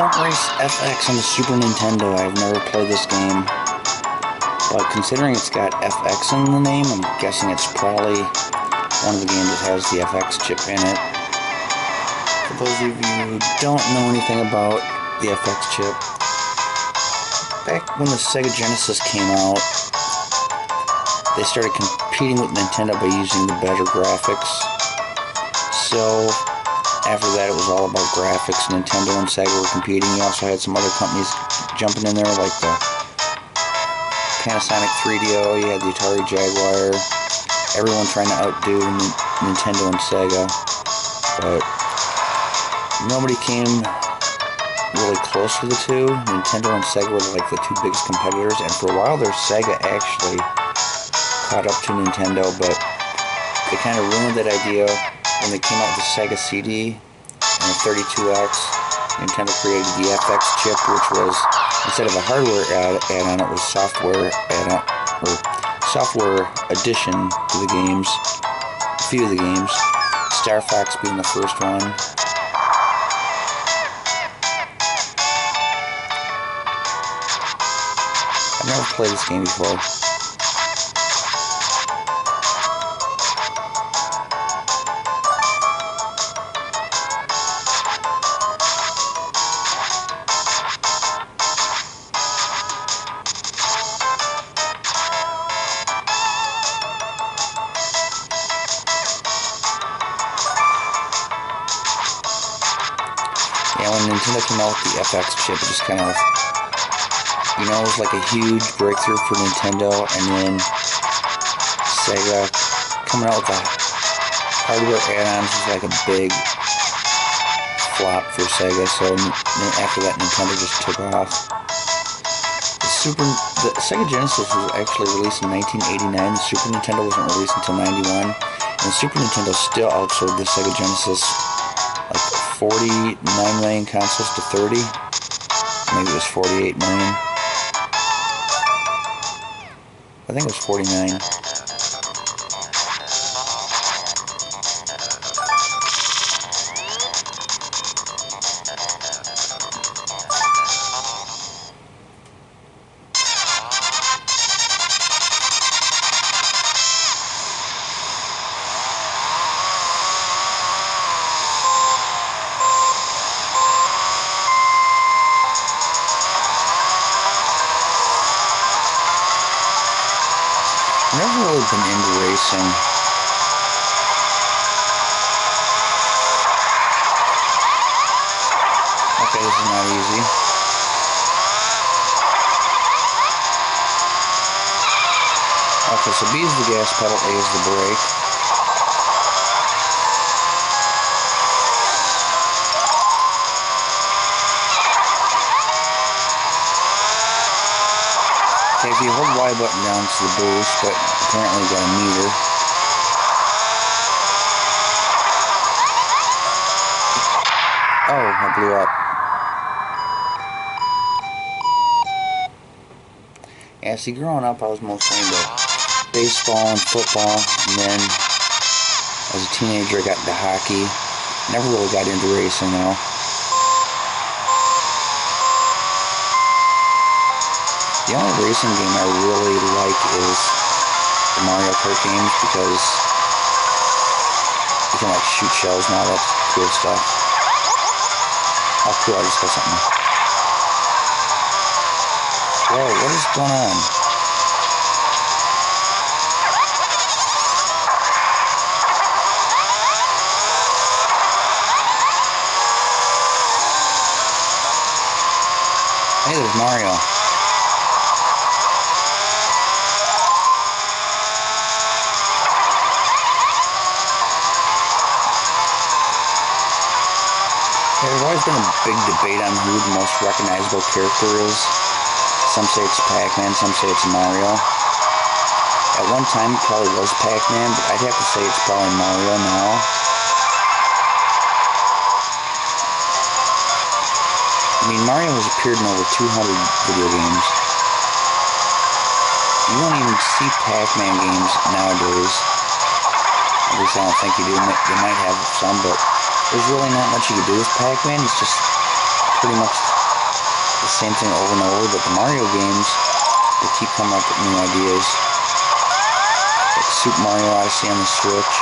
Stunt Race FX on the Super Nintendo. I've never played this game, but considering it's got FX in the name, I'm guessing it's probably one of the games that has the FX chip in it. For those of you who don't know anything about the FX chip, back when the Sega Genesis came out, they started competing with Nintendo by using the better graphics. So after that, it was all about graphics. Nintendo and Sega were competing. You also had some other companies jumping in there, like the Panasonic 3DO. You had the Atari Jaguar. Everyone trying to outdo Nintendo and Sega, but nobody came really close to the two. Nintendo and Sega were like the two biggest competitors, and for a while there, Sega actually caught up to Nintendo, but they kind of ruined that idea when they came out with the Sega CD and the 32X. Nintendo created the FX chip, which was, instead of a hardware add-on, it was software add-on, or software addition to the games, a few of the games, Star Fox being the first one. I've never played this game before. Yeah, when Nintendo came out with the FX chip, it just kind of, you know, it was like a huge breakthrough for Nintendo, and then Sega coming out with the hardware add-ons was like a big flop for Sega, so after that Nintendo just took off. The Sega Genesis was actually released in 1989, the Super Nintendo wasn't released until 91, and the Super Nintendo still outsold the Sega Genesis like 49 million consoles to 30. Maybe it was 48 million. I think it was 49. I've never really been into racing. Okay, this is not easy. Okay, so B is the gas pedal, A is the brake. Okay, if you hold Y button down, it's the boost, but apparently got a meter. Oh, I blew up. Yeah, see, growing up, I was mostly into baseball and football, and then as a teenager, I got into hockey. Never really got into racing, though. The only racing game I really like is the Mario Kart games, because you can like shoot shells and all that cool stuff. Oh cool, I just got something. Whoa, what is going on? Hey, there's Mario. There's always been a big debate on who the most recognizable character is. Some say it's Pac-Man, some say it's Mario. At one time it probably was Pac-Man, but I'd have to say it's probably Mario now. I mean, Mario has appeared in over 200 video games. You don't even see Pac-Man games nowadays. At least I don't think you do. They might have some, but there's really not much you can do with Pac-Man. It's just pretty much the same thing over and over, but the Mario games, they keep coming up with new ideas. Like Super Mario Odyssey on the Switch.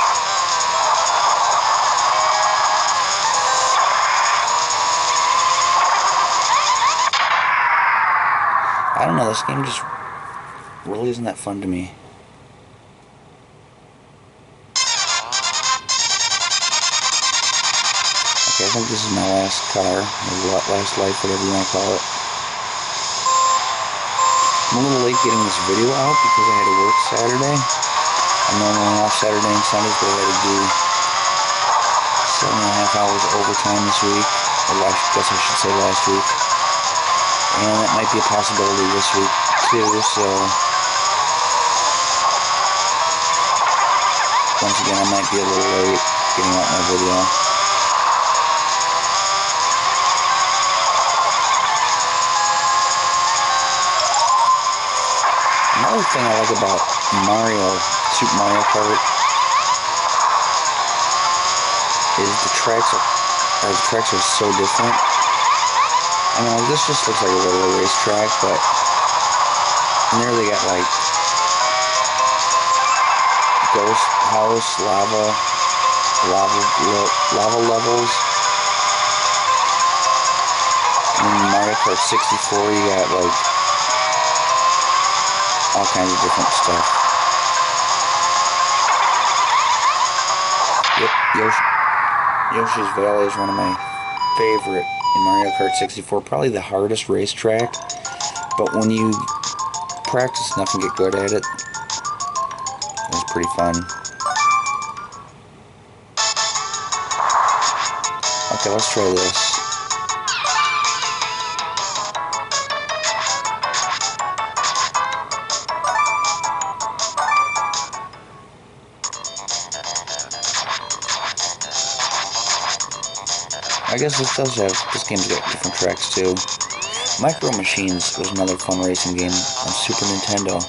I don't know, this game just really isn't that fun to me. Okay, I think this is my last car, or last life, whatever you want to call it. I'm a little late getting this video out because I had to work Saturday. I'm normally off Saturday and Sundays, but I had to do 7.5 hours overtime this week. Or I guess I should say last week. And that might be a possibility this week too, so once again I might be a little late getting out my video. Another thing I like about Super Mario Kart is the tracks are so different. I mean, this just looks like a regular racetrack, but in there they got like ghost house, lava levels. And in Mario Kart 64 you got like all kinds of different stuff. Yep, Yoshi's Valley is one of my favorite in Mario Kart 64. Probably the hardest racetrack, but when you practice enough and get good at it, it's pretty fun. Okay, let's try this. I guess this game's got different tracks too. Micro Machines was another fun racing game on Super Nintendo.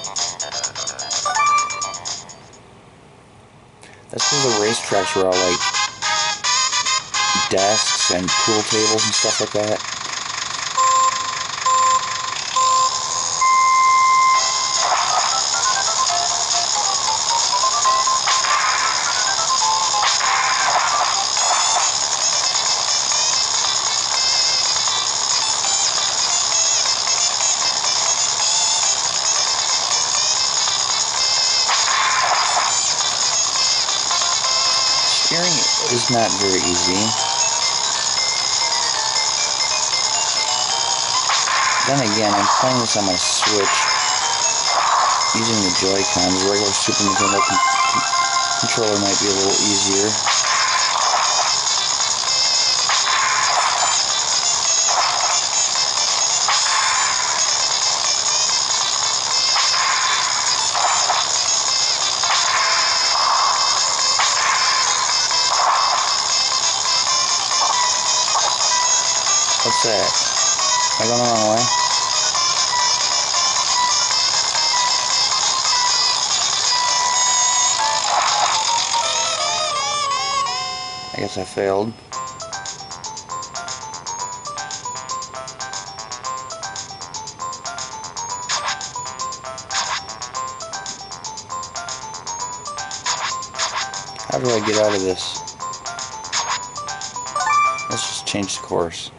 That's where the racetracks were all like desks and pool tables and stuff like that. Steering is not very easy. Then again, I'm playing this on my Switch using the Joy-Cons. The regular Super Nintendo controller might be a little easier. What's that? Am I going the wrong way? I guess I failed. How do I get out of this? Let's just change the course.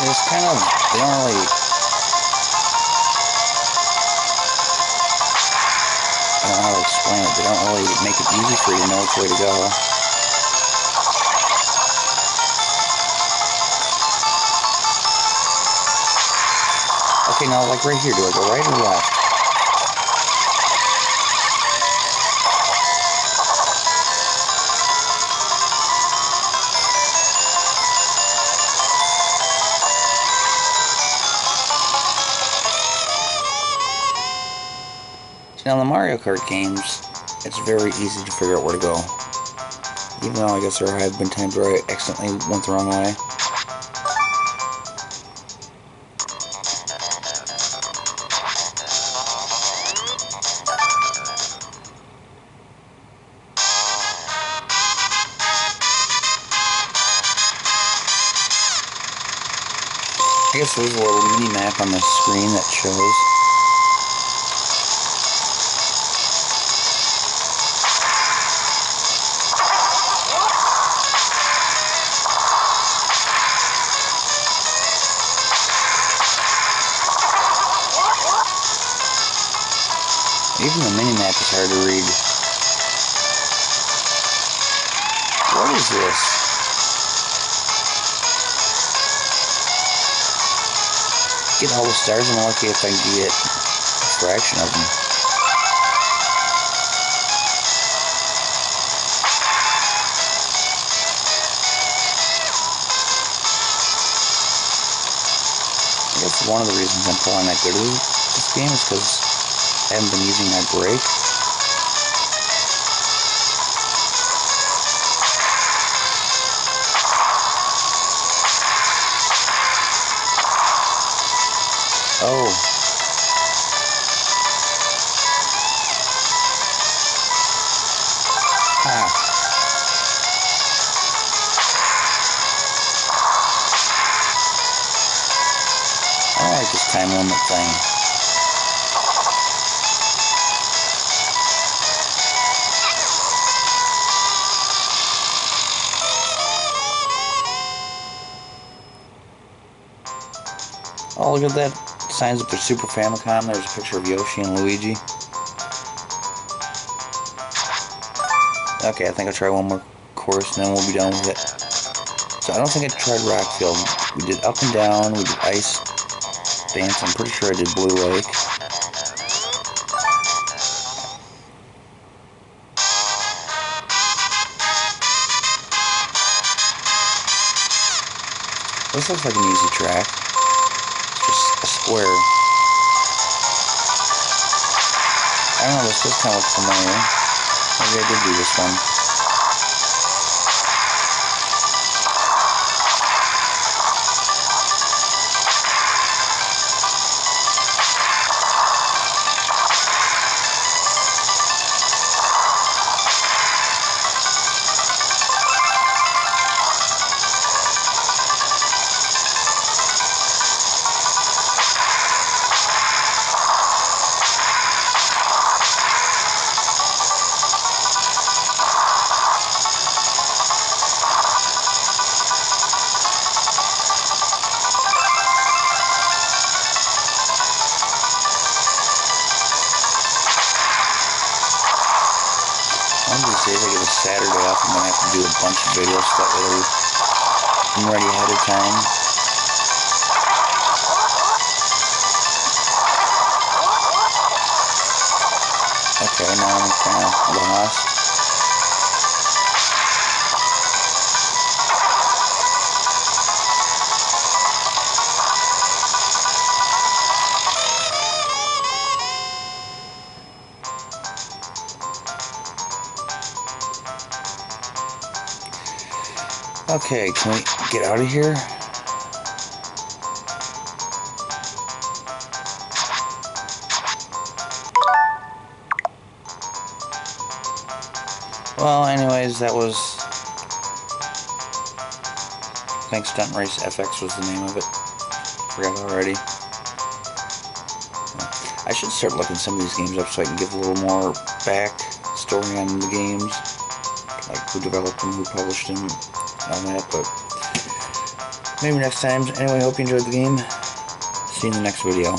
It's kind of, they don't really, I don't know how to explain it, they don't really make it easy for you to know which way to go. Okay, now like right here, do I go right or left? Now, in the Mario Kart games, it's very easy to figure out where to go. Even though I guess there have been times where I accidentally went the wrong way. I guess there's a little mini map on the screen that shows. Even the mini-map is hard to read. What is this? Get all the stars, I'm lucky if I can get a fraction of them. I guess one of the reasons I'm probably not good at this game is because I haven't been using my brake. Oh. Ah. I don't like this time limit thing. Oh, look at that. Signs up for Super Famicom. There's a picture of Yoshi and Luigi. Okay, I think I'll try one more course and then we'll be done with it. So I don't think I tried Rockfield. We did Up and Down, we did Ice Dance, I'm pretty sure I did Blue Lake. This looks like an easy track. Just a square. I don't know, this does kind of look familiar. Maybe I did do this one. One of these days I get a Saturday off, I'm going to have to do a bunch of videos so that way I'm ready ahead of time. Okay, now I'm kind of lost. Okay, can we get out of here? Well, anyways, that was... I think Stunt Race FX was the name of it. Forgot already. I should start looking some of these games up so I can give a little more back story on the games. Like who developed them, who published them, all that, but maybe next time. Anyway, hope you enjoyed the game. See you in the next video.